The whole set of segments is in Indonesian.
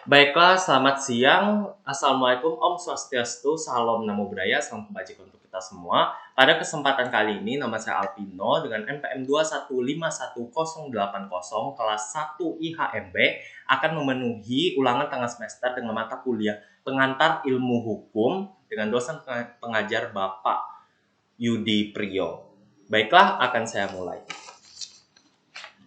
Baiklah, selamat siang. Assalamualaikum, Om Swastiastu, Salam Namo Buddhaya, salam kebajikan untuk kita semua. Pada kesempatan kali ini, nama saya Alvino dengan NPM 2151080 kelas 1 IHMB akan memenuhi ulangan tengah semester dengan mata kuliah pengantar ilmu hukum dengan dosen pengajar Bapak Yudi Priyo. Baiklah, akan saya mulai.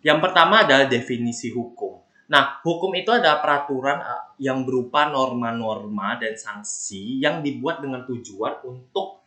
Yang pertama adalah definisi hukum. Nah, hukum itu adalah peraturan yang berupa norma-norma dan sanksi yang dibuat dengan tujuan untuk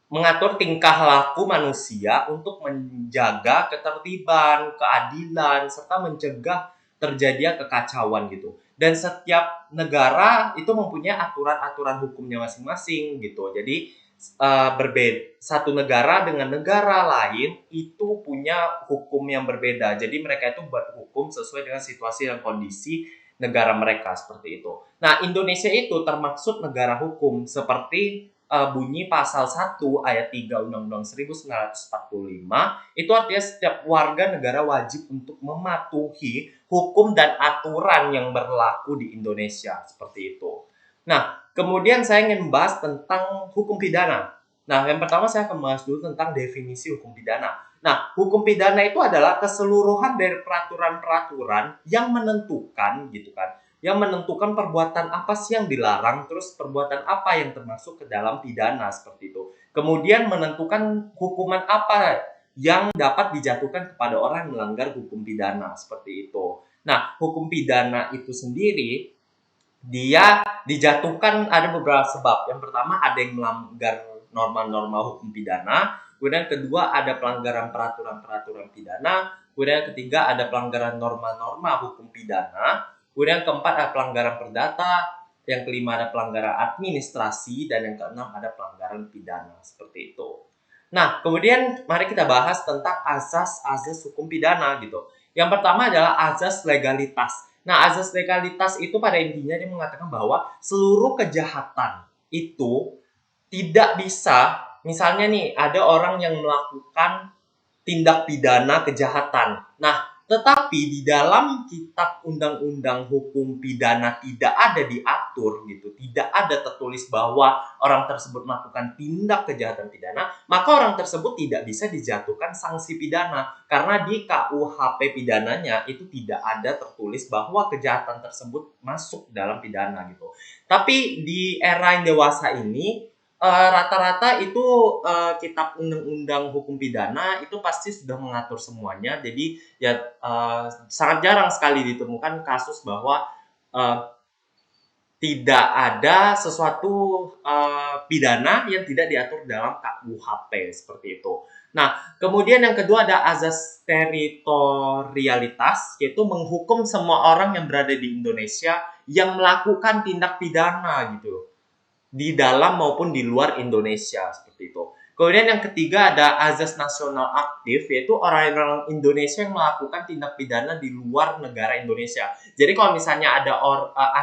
mengatur tingkah laku manusia untuk menjaga ketertiban, keadilan, serta mencegah terjadinya kekacauan gitu. Dan setiap negara itu mempunyai aturan-aturan hukumnya masing-masing gitu. Jadi berbeda, satu negara dengan negara lain itu punya hukum yang berbeda. Jadi mereka itu buat hukum sesuai dengan situasi dan kondisi negara mereka seperti itu. Nah, Indonesia itu termasuk negara hukum seperti bunyi pasal 1 ayat 3 Undang-Undang 1945 itu artinya setiap warga negara wajib untuk mematuhi hukum dan aturan yang berlaku di Indonesia seperti itu. Nah, kemudian saya ingin membahas tentang hukum pidana. Nah, yang pertama saya akan membahas dulu tentang definisi hukum pidana. Nah, hukum pidana itu adalah keseluruhan dari peraturan-peraturan yang menentukan gitu kan, yang menentukan perbuatan apa sih yang dilarang, terus perbuatan apa yang termasuk ke dalam pidana seperti itu. Kemudian menentukan hukuman apa yang dapat dijatuhkan kepada orang yang melanggar hukum pidana seperti itu. Nah, hukum pidana itu sendiri dia dijatuhkan ada beberapa sebab. Yang pertama ada yang melanggar norma-norma hukum pidana, kemudian kedua ada pelanggaran peraturan-peraturan pidana, kemudian yang ketiga ada pelanggaran norma-norma hukum pidana, kemudian keempat ada pelanggaran perdata, yang kelima ada pelanggaran administrasi, dan yang keenam ada pelanggaran pidana seperti itu. Nah, kemudian mari kita bahas tentang azas-azas hukum pidana gitu. Yang pertama adalah azas legalitas. Nah, azas legalitas itu pada intinya dia mengatakan bahwa seluruh kejahatan itu tidak bisa, misalnya nih ada orang yang melakukan tindak pidana kejahatan. Nah, tetapi di dalam kitab undang-undang hukum pidana tidak ada diatur gitu, tidak ada tertulis bahwa orang tersebut melakukan tindak kejahatan pidana, maka orang tersebut tidak bisa dijatuhkan sanksi pidana karena di KUHP pidananya itu tidak ada tertulis bahwa kejahatan tersebut masuk dalam pidana gitu. Tapi di era yang dewasa ini rata-rata itu kitab undang-undang hukum pidana itu pasti sudah mengatur semuanya. Jadi ya sangat jarang sekali ditemukan kasus bahwa uh, tidak ada sesuatu pidana yang tidak diatur dalam KUHP seperti itu. Nah, kemudian yang kedua ada azas teritorialitas, yaitu menghukum semua orang yang berada di Indonesia yang melakukan tindak pidana gitu di dalam maupun di luar Indonesia seperti itu. Kemudian yang ketiga ada azas nasional aktif, yaitu orang-orang Indonesia yang melakukan tindak pidana di luar negara Indonesia. Jadi kalau misalnya ada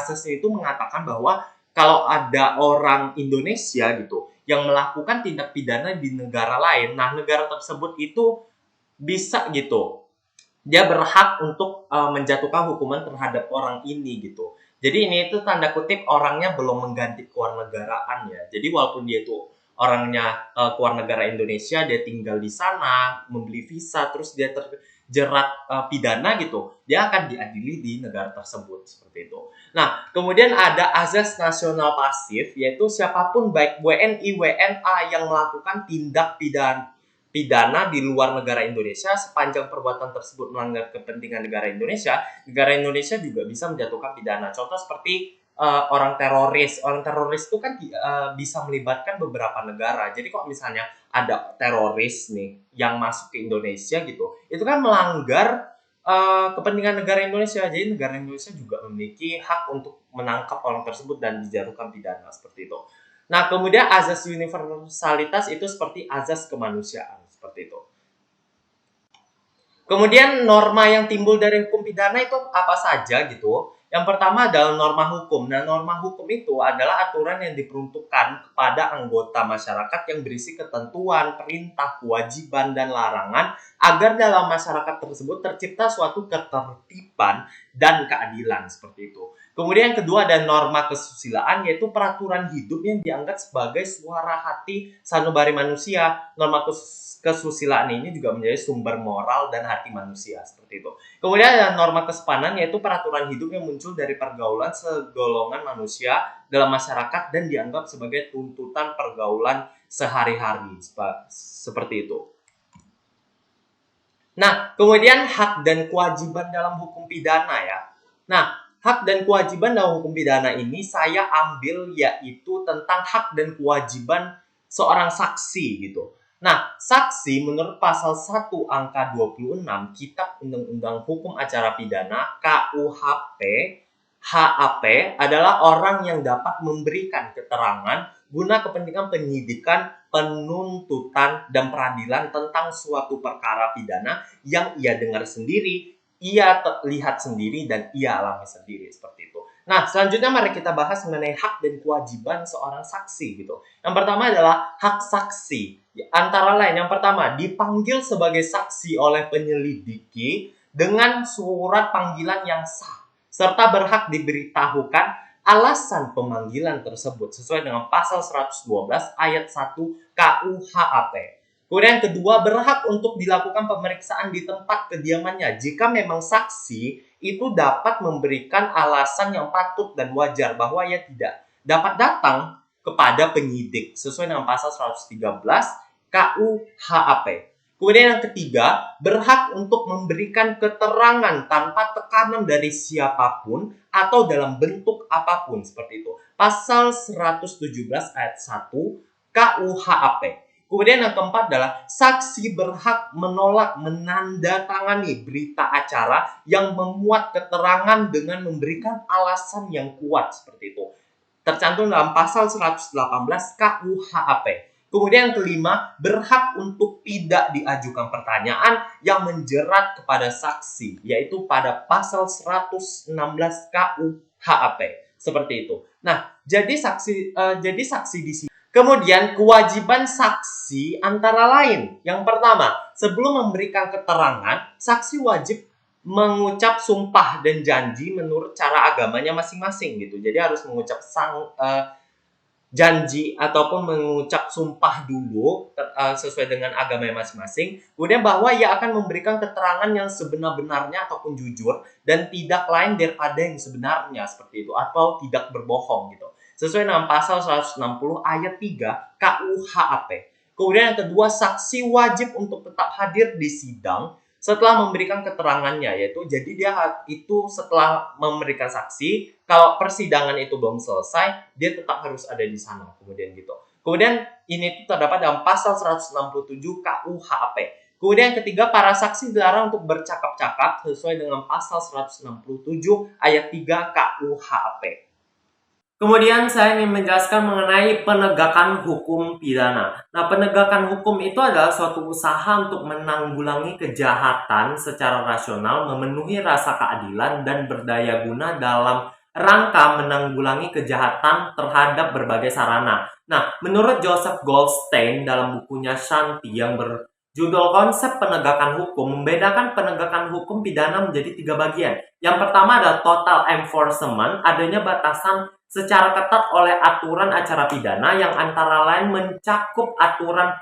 asasnya itu mengatakan bahwa kalau ada orang Indonesia gitu yang melakukan tindak pidana di negara lain, nah negara tersebut itu bisa gitu dia berhak untuk menjatuhkan hukuman terhadap orang ini gitu. Jadi ini itu tanda kutip orangnya belum mengganti kewarganegaraan ya. Jadi walaupun dia itu orangnya keluar negara Indonesia, dia tinggal di sana, membeli visa, terus dia terjerat pidana gitu, dia akan diadili di negara tersebut seperti itu. Nah, kemudian ada azas nasional pasif, yaitu siapapun baik WNI, WNA yang melakukan tindak pidana di luar negara Indonesia sepanjang perbuatan tersebut melanggar kepentingan negara Indonesia juga bisa menjatuhkan pidana. Contoh seperti orang teroris. Orang teroris itu kan bisa melibatkan beberapa negara. Jadi kalau misalnya ada teroris nih yang masuk ke Indonesia gitu, itu kan melanggar kepentingan negara Indonesia. Jadi negara Indonesia juga memiliki hak untuk menangkap orang tersebut dan dijatuhkan pidana seperti itu. Nah, kemudian azas universalitas itu seperti azas kemanusiaan seperti itu. Kemudian norma yang timbul dari hukum pidana itu apa saja gitu. Yang pertama adalah norma hukum. Nah, norma hukum itu adalah aturan yang diperuntukkan kepada anggota masyarakat yang berisi ketentuan, perintah, kewajiban, dan larangan agar dalam masyarakat tersebut tercipta suatu ketertiban dan keadilan seperti itu. Kemudian yang kedua ada norma kesusilaan, yaitu peraturan hidup yang dianggap sebagai suara hati sanubari manusia. Norma kesusilaan ini juga menjadi sumber moral dan hati manusia seperti itu. Kemudian ada norma kesepanan, yaitu peraturan hidup yang muncul dari pergaulan segolongan manusia dalam masyarakat dan dianggap sebagai tuntutan pergaulan sehari-hari seperti itu. Nah, kemudian hak dan kewajiban dalam hukum pidana ya. Nah, hak dan kewajiban dalam hukum pidana ini saya ambil yaitu tentang hak dan kewajiban seorang saksi gitu. Nah, saksi menurut pasal 1 angka 26 Kitab Undang-Undang Hukum Acara Pidana KUHP HAP adalah orang yang dapat memberikan keterangan guna kepentingan penyidikan, penuntutan, dan peradilan tentang suatu perkara pidana yang ia dengar sendiri, ia lihat sendiri, dan ia alami sendiri seperti itu. Nah, selanjutnya mari kita bahas mengenai hak dan kewajiban seorang saksi gitu. Yang pertama adalah hak saksi. Antara lain, yang pertama dipanggil sebagai saksi oleh penyelidiki dengan surat panggilan yang sah, serta berhak diberitahukan alasan pemanggilan tersebut sesuai dengan pasal 112 ayat 1 KUHAP. Kemudian yang kedua, berhak untuk dilakukan pemeriksaan di tempat kediamannya jika memang saksi itu dapat memberikan alasan yang patut dan wajar bahwa ia tidak dapat datang kepada penyidik sesuai dengan pasal 113 KUHAP. Kemudian yang ketiga, berhak untuk memberikan keterangan tanpa tekanan dari siapapun atau dalam bentuk apapun seperti itu. Pasal 117 ayat 1 KUHAP. Kemudian yang keempat adalah saksi berhak menolak menandatangani berita acara yang memuat keterangan dengan memberikan alasan yang kuat seperti itu. Tercantum dalam pasal 118 KUHAP. Kemudian yang kelima, berhak untuk tidak diajukan pertanyaan yang menjerat kepada saksi, yaitu pada pasal 116 KUHAP. Seperti itu. Nah, jadi saksi di sini. Kemudian kewajiban saksi antara lain. Yang pertama, sebelum memberikan keterangan, saksi wajib mengucap sumpah dan janji menurut cara agamanya masing-masing gitu. Jadi harus mengucap janji ataupun mengucap sumpah dulu sesuai dengan agama masing-masing. Kemudian bahwa ia akan memberikan keterangan yang sebenar-benarnya ataupun jujur dan tidak lain daripada yang sebenarnya seperti itu, atau tidak berbohong gitu. Sesuai dengan pasal 160 ayat 3 KUHAP. Kemudian yang kedua, saksi wajib untuk tetap hadir di sidang setelah memberikan keterangannya, yaitu jadi dia itu setelah memberikan saksi, kalau persidangan itu belum selesai, dia tetap harus ada di sana. Kemudian gitu. Kemudian ini terdapat dalam pasal 167 KUHP. Kemudian yang ketiga, para saksi dilarang untuk bercakap-cakap sesuai dengan pasal 167 ayat 3 KUHP. Kemudian saya ingin menjelaskan mengenai penegakan hukum pidana. Nah, penegakan hukum itu adalah suatu usaha untuk menanggulangi kejahatan secara rasional, memenuhi rasa keadilan, dan berdaya guna dalam rangka menanggulangi kejahatan terhadap berbagai sarana. Nah, menurut Joseph Goldstein dalam bukunya Shanti yang berjudul Konsep Penegakan Hukum, membedakan penegakan hukum pidana menjadi 3 bagian. Yang pertama adalah total enforcement, adanya batasan secara ketat oleh aturan acara pidana yang antara lain mencakup aturan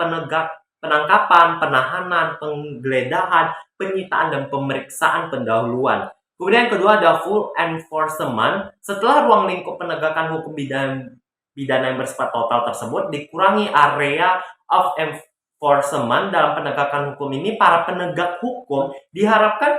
penangkapan, penahanan, penggeledahan, penyitaan, dan pemeriksaan pendahuluan. Kemudian yang kedua ada full enforcement. Setelah ruang lingkup penegakan hukum pidana yang bersifat total tersebut dikurangi area of enforcement dalam penegakan hukum ini, para penegak hukum diharapkan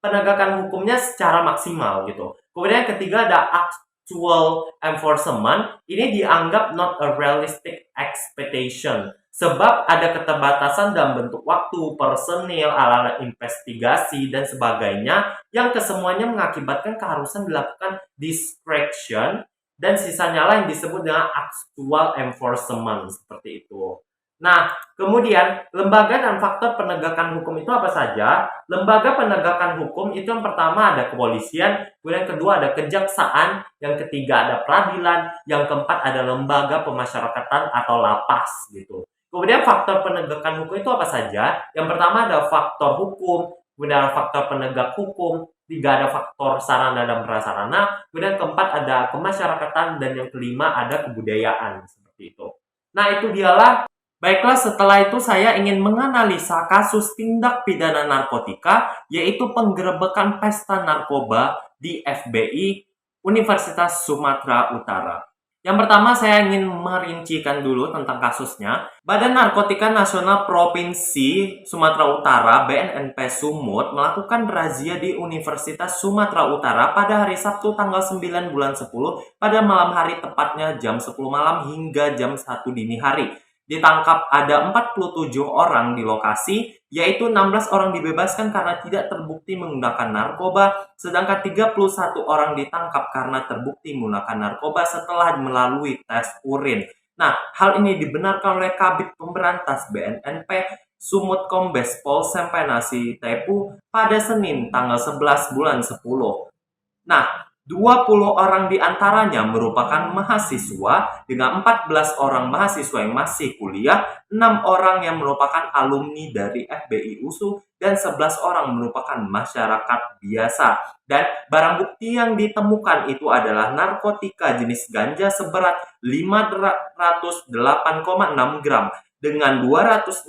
penegakan hukumnya secara maksimal gitu. Kemudian yang ketiga ada actual enforcement. Ini dianggap not a realistic expectation sebab ada keterbatasan dalam bentuk waktu, personil, alat investigasi, dan sebagainya yang kesemuanya mengakibatkan keharusan dilakukan discretion, dan sisanya lah yang disebut dengan actual enforcement seperti itu. Nah, kemudian lembaga dan faktor penegakan hukum itu apa saja? Lembaga penegakan hukum itu yang pertama ada kepolisian, kemudian yang kedua ada kejaksaan, yang ketiga ada peradilan, yang keempat ada lembaga pemasyarakatan atau lapas gitu. Kemudian faktor penegakan hukum itu apa saja? Yang pertama ada faktor hukum, kemudian ada faktor penegak hukum, Tiga ada faktor sarana dan prasarana, kemudian keempat ada kemasyarakatan, dan yang kelima ada kebudayaan seperti itu. Nah, itu dialah. Baiklah, setelah itu saya ingin menganalisa kasus tindak pidana narkotika, yaitu penggerebekan pesta narkoba di FBI Universitas Sumatera Utara. Yang pertama, saya ingin merincikan dulu tentang kasusnya. Badan Narkotika Nasional Provinsi Sumatera Utara (BNNP) Sumut melakukan razia di Universitas Sumatera Utara pada hari Sabtu tanggal 9 bulan 10 pada malam hari, tepatnya jam 10 malam hingga jam 1 dini hari. Ditangkap ada 47 orang di lokasi, yaitu 16 orang dibebaskan karena tidak terbukti menggunakan narkoba, sedangkan 31 orang ditangkap karena terbukti menggunakan narkoba setelah melalui tes urin. Nah, hal ini dibenarkan oleh Kabid Pemberantas BNNP Sumut Kombes Pol Sempenasi Tepu pada Senin tanggal 11 bulan 10. Nah, 20 orang di antaranya merupakan mahasiswa dengan 14 orang mahasiswa yang masih kuliah, 6 orang yang merupakan alumni dari FBI USU, dan 11 orang merupakan masyarakat biasa. Dan barang bukti yang ditemukan itu adalah narkotika jenis ganja seberat 508,6 gram dengan 265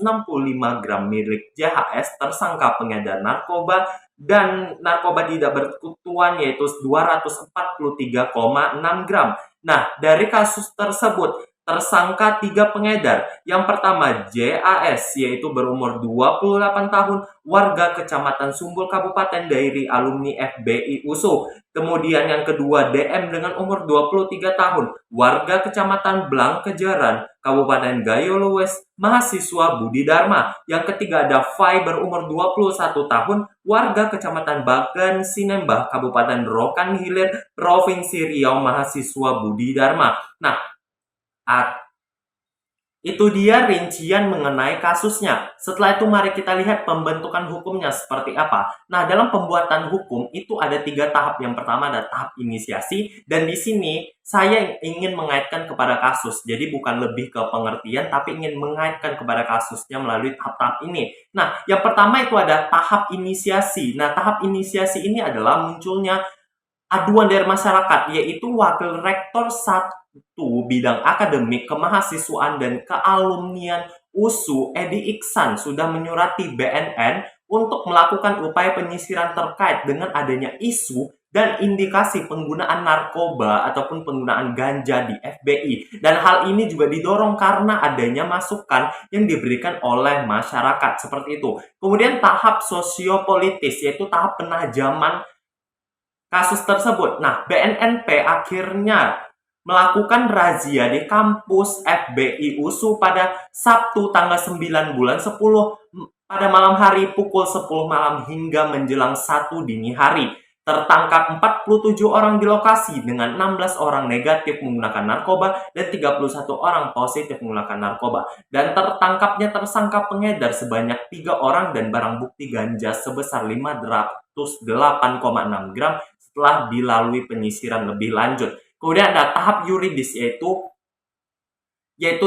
gram milik JHS tersangka pengedar narkoba, dan narkoba tidak bersekutuan yaitu 243,6 gram. Nah, dari kasus tersebut tersangka 3 pengedar. Yang pertama JAS, yaitu berumur 28 tahun, warga Kecamatan Sumbul Kabupaten Dairi, alumni FBI USU. Kemudian yang kedua DM dengan umur 23 tahun, warga Kecamatan Blang Kejaran, Kabupaten Gayo Luwes, mahasiswa Budi Dharma. Yang ketiga ada Fai berumur 21 tahun, warga Kecamatan Bagan Sinembah, Kabupaten Rokan Hilir, Provinsi Riau, mahasiswa Budi Dharma. Nah, itu dia rincian mengenai kasusnya. Setelah itu mari kita lihat pembentukan hukumnya seperti apa. Nah, dalam pembuatan hukum itu ada 3 tahap. Yang pertama ada tahap inisiasi, dan di sini saya ingin mengaitkan kepada kasus. Jadi bukan lebih ke pengertian, tapi ingin mengaitkan kepada kasusnya melalui tahap-tahap ini. Nah, yang pertama itu ada tahap inisiasi. Nah, tahap inisiasi ini adalah munculnya aduan dari masyarakat, yaitu Wakil Rektor 1 Bidang Akademik, Kemahasiswaan, dan Kealumnian USU, Edi Iksan, sudah menyurati BNN untuk melakukan upaya penyisiran terkait dengan adanya isu dan indikasi penggunaan narkoba ataupun penggunaan ganja di FBI. Dan hal ini juga didorong karena adanya masukan yang diberikan oleh masyarakat seperti itu. Kemudian tahap sosiopolitis, yaitu tahap penajaman kasus tersebut. Nah, BNNP akhirnya melakukan razia di kampus FBI USU pada Sabtu tanggal 9 bulan 10 pada malam hari pukul 10 malam hingga menjelang 1 dini hari. Tertangkap 47 orang di lokasi dengan 16 orang negatif menggunakan narkoba dan 31 orang positif menggunakan narkoba. Dan tertangkapnya tersangka pengedar sebanyak 3 orang dan barang bukti ganja sebesar 508,6 gram setelah dilalui penyisiran lebih lanjut. Kemudian ada tahap yuridis, yaitu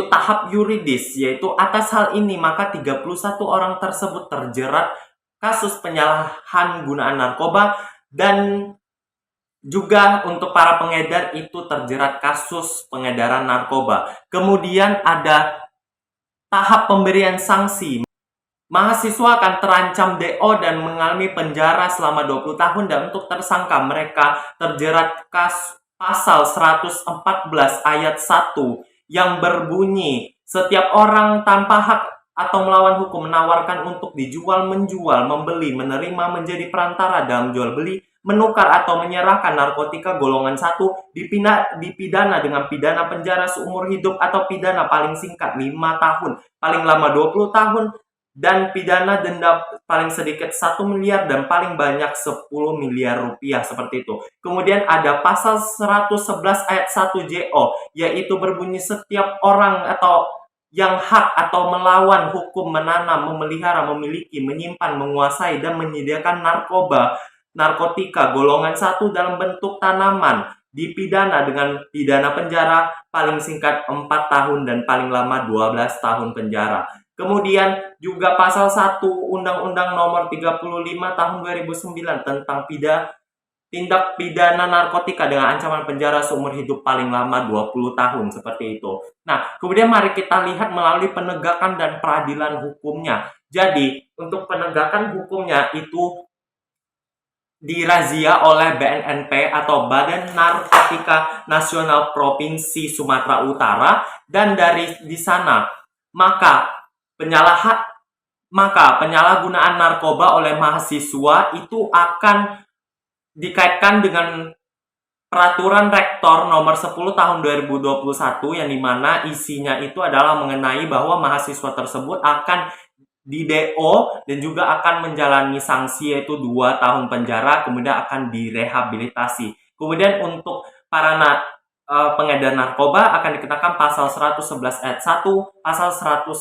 tahap yuridis, yaitu atas hal ini maka 31 orang tersebut terjerat kasus penyalahan gunaan narkoba, dan juga untuk para pengedar itu terjerat kasus pengedaran narkoba. Kemudian ada tahap pemberian sanksi. Mahasiswa akan terancam DO dan mengalami penjara selama 20 tahun, dan untuk tersangka mereka terjerat pasal 114 ayat 1 yang berbunyi setiap orang tanpa hak atau melawan hukum menawarkan untuk dijual, menjual, membeli, menerima, menjadi perantara dalam jual beli, menukar atau menyerahkan narkotika golongan 1 dipidana dengan pidana penjara seumur hidup atau pidana paling singkat 5 tahun, paling lama 20 tahun, dan pidana denda paling sedikit 1 miliar dan paling banyak 10 miliar rupiah seperti itu. Kemudian ada pasal 111 ayat 1 JO, yaitu berbunyi setiap orang atau yang hak atau melawan hukum menanam, memelihara, memiliki, menyimpan, menguasai, dan menyediakan narkotika golongan 1 dalam bentuk tanaman dipidana dengan pidana penjara paling singkat 4 tahun dan paling lama 12 tahun penjara. Kemudian juga pasal 1 Undang-Undang Nomor 35 Tahun 2009 tentang tindak pidana narkotika dengan ancaman penjara seumur hidup paling lama 20 tahun, seperti itu. Nah, kemudian mari kita lihat melalui penegakan dan peradilan hukumnya. Jadi, untuk penegakan hukumnya itu dirazia oleh BNNP atau Badan Narkotika Nasional Provinsi Sumatera Utara, dan di sana maka penyalahgunaan narkoba oleh mahasiswa itu akan dikaitkan dengan Peraturan Rektor Nomor 10 Tahun 2021, yang dimana isinya itu adalah mengenai bahwa mahasiswa tersebut akan di-DO dan juga akan menjalani sanksi, yaitu 2 tahun penjara, kemudian akan direhabilitasi. Kemudian untuk para pengedar narkoba akan dikenakan pasal 111 ayat 1, pasal 111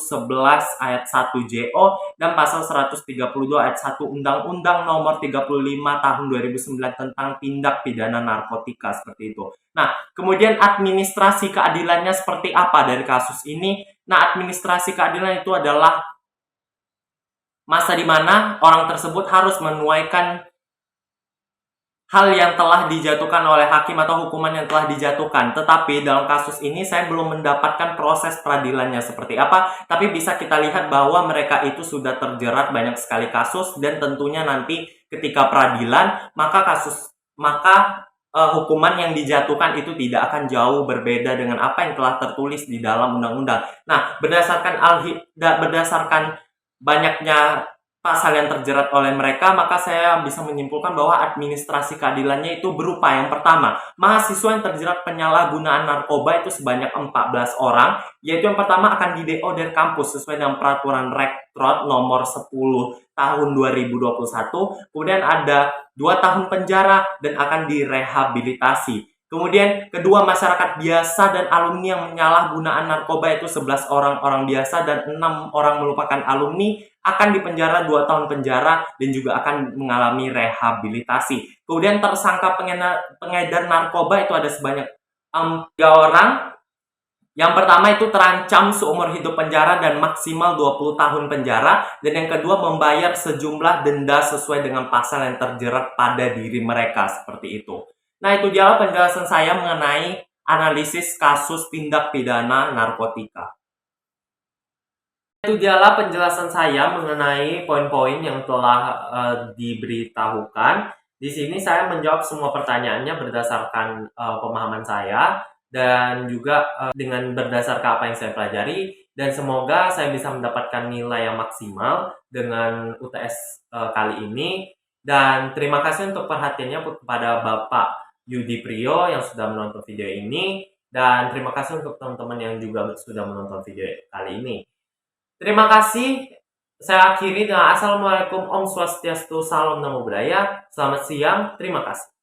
ayat 1 JO, dan pasal 132 ayat 1 Undang-Undang Nomor 35 Tahun 2009 tentang tindak pidana narkotika, seperti itu. Nah, kemudian administrasi keadilannya seperti apa dari kasus ini? Nah, administrasi keadilan itu adalah masa di mana orang tersebut harus menuaikan hal yang telah dijatuhkan oleh hakim atau hukuman yang telah dijatuhkan. Tetapi dalam kasus ini saya belum mendapatkan proses peradilannya seperti apa, tapi bisa kita lihat bahwa mereka itu sudah terjerat banyak sekali kasus, dan tentunya nanti ketika peradilan maka hukuman yang dijatuhkan itu tidak akan jauh berbeda dengan apa yang telah tertulis di dalam undang-undang. Nah, berdasarkan banyaknya pasal yang terjerat oleh mereka, maka saya bisa menyimpulkan bahwa administrasi keadilannya itu berupa: yang pertama, mahasiswa yang terjerat penyalahgunaan narkoba itu sebanyak 14 orang, yaitu yang pertama akan di-DO dari kampus sesuai dengan Peraturan Rektor Nomor 10 Tahun 2021, kemudian ada 2 tahun penjara dan akan direhabilitasi. Kemudian kedua, masyarakat biasa dan alumni yang menyalahgunaan narkoba itu 11 orang biasa dan 6 orang merupakan alumni akan dipenjara 2 tahun penjara dan juga akan mengalami rehabilitasi. Kemudian tersangka pengedar narkoba itu ada sebanyak 3 orang. Yang pertama itu terancam seumur hidup penjara dan maksimal 20 tahun penjara, dan yang kedua membayar sejumlah denda sesuai dengan pasal yang terjerat pada diri mereka, seperti itu. Nah, itu dia penjelasan saya mengenai analisis kasus tindak pidana narkotika. Itu dialah penjelasan saya mengenai poin-poin yang telah diberitahukan. Di sini saya menjawab semua pertanyaannya berdasarkan pemahaman saya, dan juga dengan berdasarkan apa yang saya pelajari, dan semoga saya bisa mendapatkan nilai yang maksimal dengan UTS kali ini. Dan terima kasih untuk perhatiannya kepada Bapak Yudi Priyo yang sudah menonton video ini, dan terima kasih untuk teman-teman yang juga sudah menonton video kali ini. Terima kasih. Saya akhiri dengan Assalamualaikum, Om Swastiastu, Salam Namo Buddhaya. Selamat siang, terima kasih.